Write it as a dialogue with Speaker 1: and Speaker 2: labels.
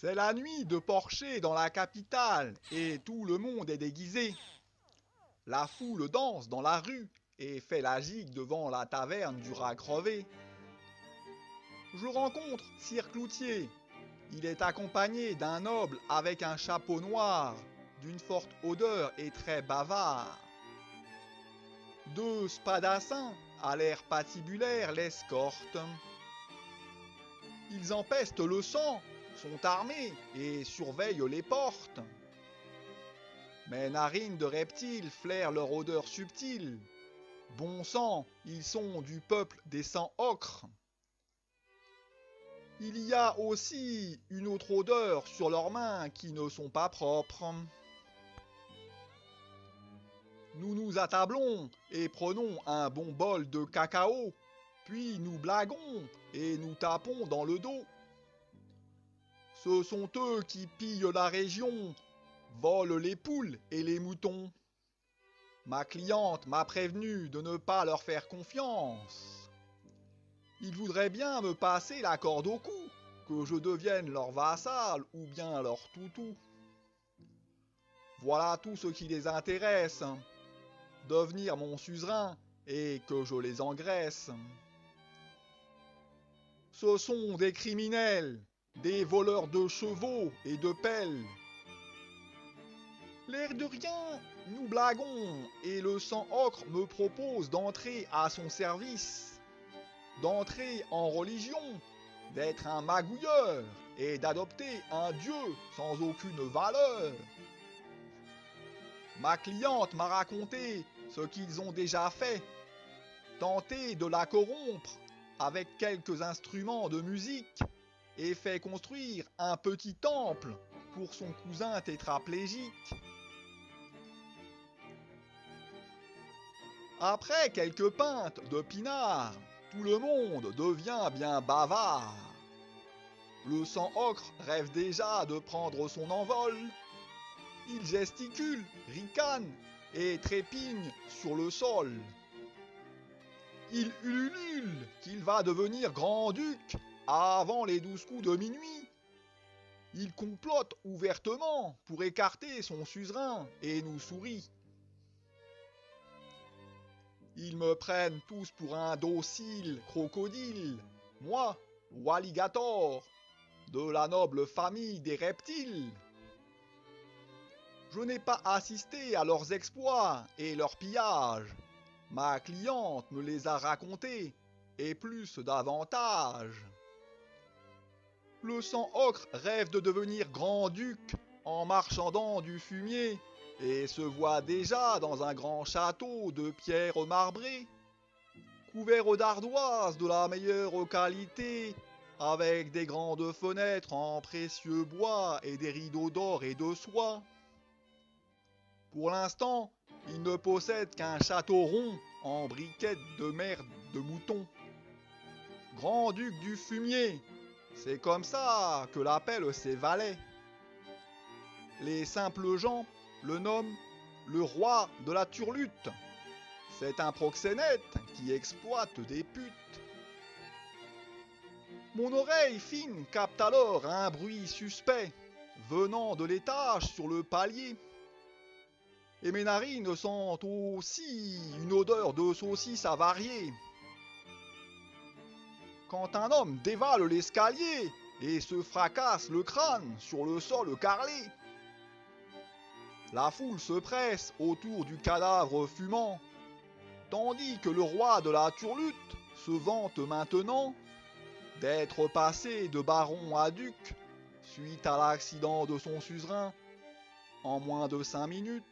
Speaker 1: C'est la nuit de Porcher dans la capitale et tout le monde est déguisé. La foule danse dans la rue et fait la gigue devant la taverne du rat crevé. Je rencontre Sire Cloutier. Il est accompagné d'un noble avec un chapeau noir, d'une forte odeur et très bavard. Deux spadassins, à l'air patibulaire, l'escortent. Ils empestent le sang, sont armés et surveillent les portes. Mes narines de reptiles flairent leur odeur subtile. Bon sang, ils sont du peuple des sangs ocres. Il y a aussi une autre odeur sur leurs mains qui ne sont pas propres. Nous nous attablons et prenons un bon bol de cacao, puis nous blaguons et nous tapons dans le dos. Ce sont eux qui pillent la région, volent les poules et les moutons. Ma cliente m'a prévenu de ne pas leur faire confiance. Ils voudraient bien me passer la corde au cou, que je devienne leur vassal ou bien leur toutou. Voilà tout ce qui les intéresse, devenir mon suzerain et que je les engraisse. Ce sont des criminels, des voleurs de chevaux et de pelles. L'air de rien, nous blaguons et le sang ocre me propose d'entrer à son service, d'entrer en religion, d'être un magouilleur et d'adopter un dieu sans aucune valeur. Ma cliente m'a raconté ce qu'ils ont déjà fait, tenté de la corrompre avec quelques instruments de musique et fait construire un petit temple pour son cousin tétraplégique. Après quelques pintes de pinard, tout le monde devient bien bavard. Le sang ocre rêve déjà de prendre son envol. Il gesticule, ricane et trépigne sur le sol. Il ulule qu'il va devenir grand-duc avant les 12 coups de minuit. Il complote ouvertement pour écarter son suzerain et nous sourit. Ils me prennent tous pour un docile crocodile, moi, ou alligator, de la noble famille des reptiles. Je n'ai pas assisté à leurs exploits et leurs pillages. Ma cliente me les a racontés, et plus davantage. Le sang ocre rêve de devenir grand-duc en marchandant du fumier, et se voit déjà dans un grand château de pierre marbrée, couvert d'ardoises de la meilleure qualité, avec des grandes fenêtres en précieux bois et des rideaux d'or et de soie. Pour l'instant, il ne possède qu'un château rond en briquettes de merde de mouton. Grand-duc du fumier, c'est comme ça que l'appellent ses valets. Les simples gens le nomment le roi de la turlute. C'est un proxénète qui exploite des putes. Mon oreille fine capte alors un bruit suspect venant de l'étage sur le palier. Et mes narines sentent aussi une odeur de saucisse avariée. Quand un homme dévale l'escalier et se fracasse le crâne sur le sol carrelé, la foule se presse autour du cadavre fumant, tandis que le roi de la turlute se vante maintenant d'être passé de baron à duc suite à l'accident de son suzerain en moins de 5 minutes.